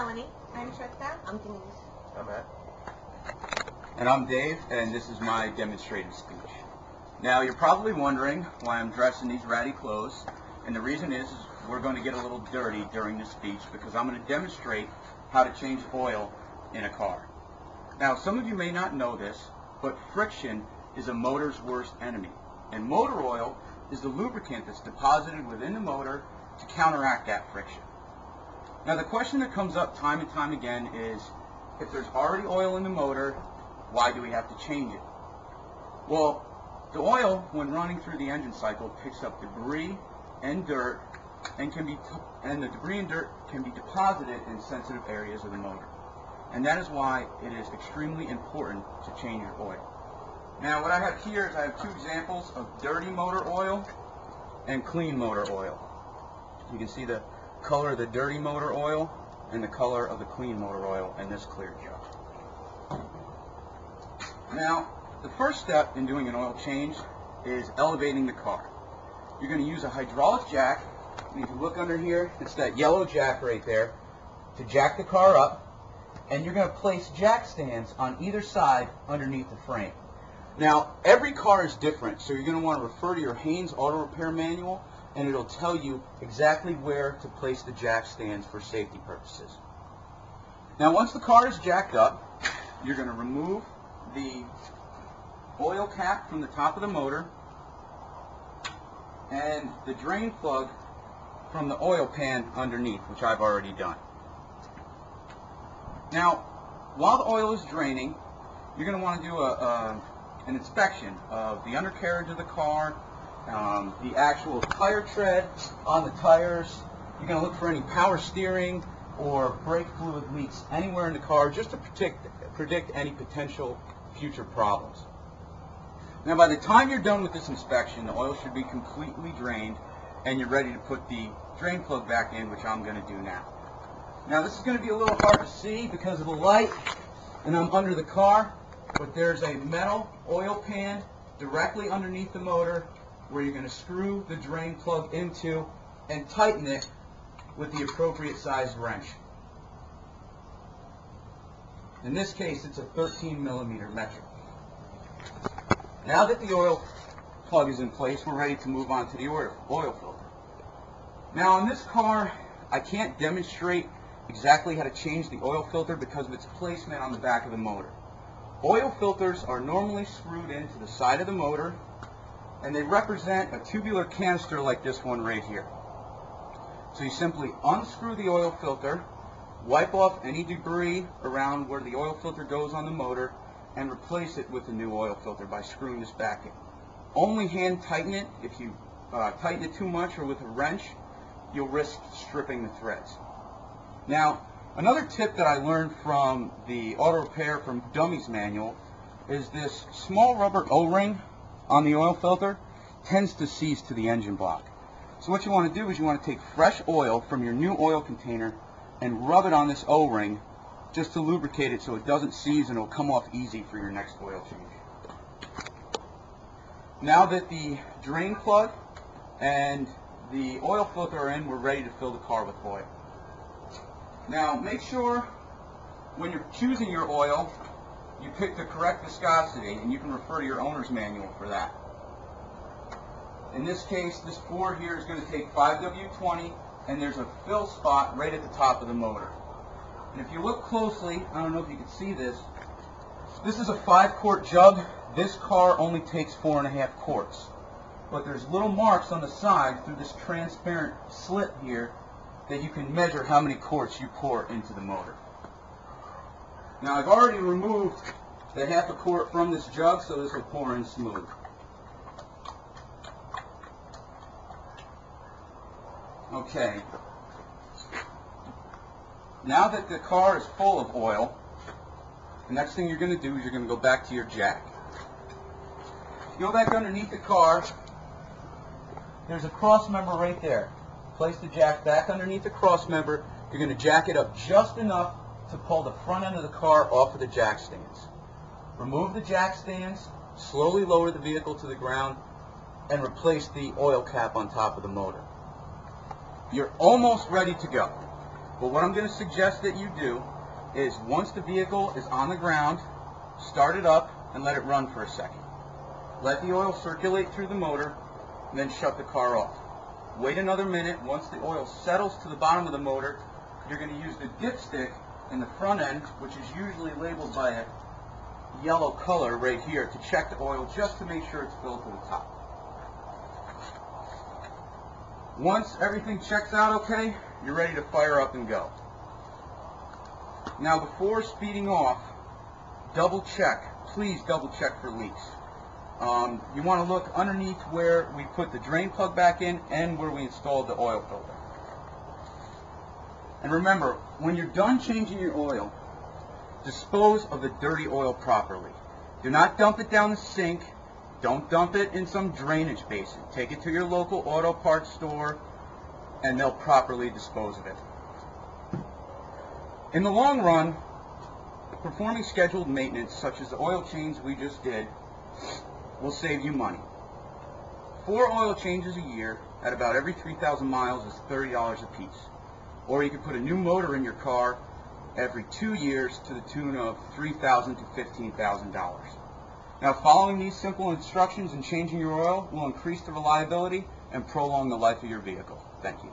Melanie. I'm Trista. I'm Denise. I'm Matt. And I'm Dave, and this is my demonstrative speech. Now, you're probably wondering why I'm dressed in these ratty clothes, and the reason is we're going to get a little dirty during this speech because I'm going to demonstrate how to change oil in a car. Now, some of you may not know this, but friction is a motor's worst enemy, and motor oil is the lubricant that's deposited within the motor to counteract that friction. Now, the question that comes up time and time again is, if there's already oil in the motor, why do we have to change it? Well, the oil, when running through the engine cycle, picks up debris and dirt, and the debris and dirt can be deposited in sensitive areas of the motor. And that is why it is extremely important to change your oil. Now, what I have here is I have two examples of dirty motor oil and clean motor oil. You can see the color of the dirty motor oil and the color of the clean motor oil in this clear jug. Now, the first step in doing an oil change is elevating the car. You're going to use a hydraulic jack, and if you look under here, it's that yellow jack right there, to jack the car up, and you're going to place jack stands on either side underneath the frame. Now, every car is different, so you're going to want to refer to your Haynes Auto Repair Manual, and it'll tell you exactly where to place the jack stands for safety purposes. Now, once the car is jacked up, you're going to remove the oil cap from the top of the motor and the drain plug from the oil pan underneath, which I've already done. Now, while the oil is draining, you're going to want to do an inspection of the undercarriage of the car, the actual tire tread on the tires. You're going to look for any power steering or brake fluid leaks anywhere in the car just to predict any potential future problems. Now, by the time you're done with this inspection, the oil should be completely drained and you're ready to put the drain plug back in, which I'm going to do now. Now, this is going to be a little hard to see because of the light, and I'm under the car, but there's a metal oil pan directly underneath the motor where you're going to screw the drain plug into and tighten it with the appropriate sized wrench. In this case, it's a 13mm metric. Now that the oil plug is in place, we're ready to move on to the oil filter. Now, on this car, I can't demonstrate exactly how to change the oil filter because of its placement on the back of the motor. Oil filters are normally screwed into the side of the motor, and they represent a tubular canister like this one right here. So you simply unscrew the oil filter, wipe off any debris around where the oil filter goes on the motor, and replace it with a new oil filter by screwing this back in. Only hand tighten it. If you tighten it too much or with a wrench, you'll risk stripping the threads. Now, another tip that I learned from the Auto Repair from Dummies manual is this small rubber O-ring on the oil filter tends to seize to the engine block. So what you want to do is you want to take fresh oil from your new oil container and rub it on this O-ring just to lubricate it so it doesn't seize and it'll come off easy for your next oil change. Now that the drain plug and the oil filter are in, we're ready to fill the car with oil. Now, make sure when you're choosing your oil, you pick the correct viscosity, and you can refer to your owner's manual for that. In this case, this Ford here is going to take 5W20, and there's a fill spot right at the top of the motor. And if you look closely, I don't know if you can see this, this is a 5-quart jug. This car only takes 4.5 quarts. But there's little marks on the side through this transparent slit here that you can measure how many quarts you pour into the motor. Now, I've already removed the 1/2 quart from this jug, so this will pour in smooth. Okay. Now that the car is full of oil, the next thing you're going to do is you're going to go back to your jack. Go back underneath the car. There's a cross member right there. Place the jack back underneath the cross member. You're going to jack it up just enough to pull the front end of the car off of the jack stands. Remove the jack stands, slowly lower the vehicle to the ground, and replace the oil cap on top of the motor. You're almost ready to go. But what I'm going to suggest that you do is once the vehicle is on the ground, start it up and let it run for a second. Let the oil circulate through the motor, and then shut the car off. Wait another minute. Once the oil settles to the bottom of the motor, you're going to use the dipstick in the front end, which is usually labeled by a yellow color right here, to check the oil just to make sure it's filled to the top. Once everything checks out okay, you're ready to fire up and go. Now before speeding off, please double check for leaks. You want to look underneath where we put the drain plug back in and where we installed the oil filter. And remember, when you're done changing your oil, dispose of the dirty oil properly. Do not dump it down the sink. Don't dump it in some drainage basin. Take it to your local auto parts store and they'll properly dispose of it. In the long run, performing scheduled maintenance, such as the oil change we just did, will save you money. 4 oil changes a year at about every 3,000 miles is $30 a piece. Or you could put a new motor in your car every 2 years to the tune of $3,000 to $15,000. Now, following these simple instructions and changing your oil will increase the reliability and prolong the life of your vehicle. Thank you.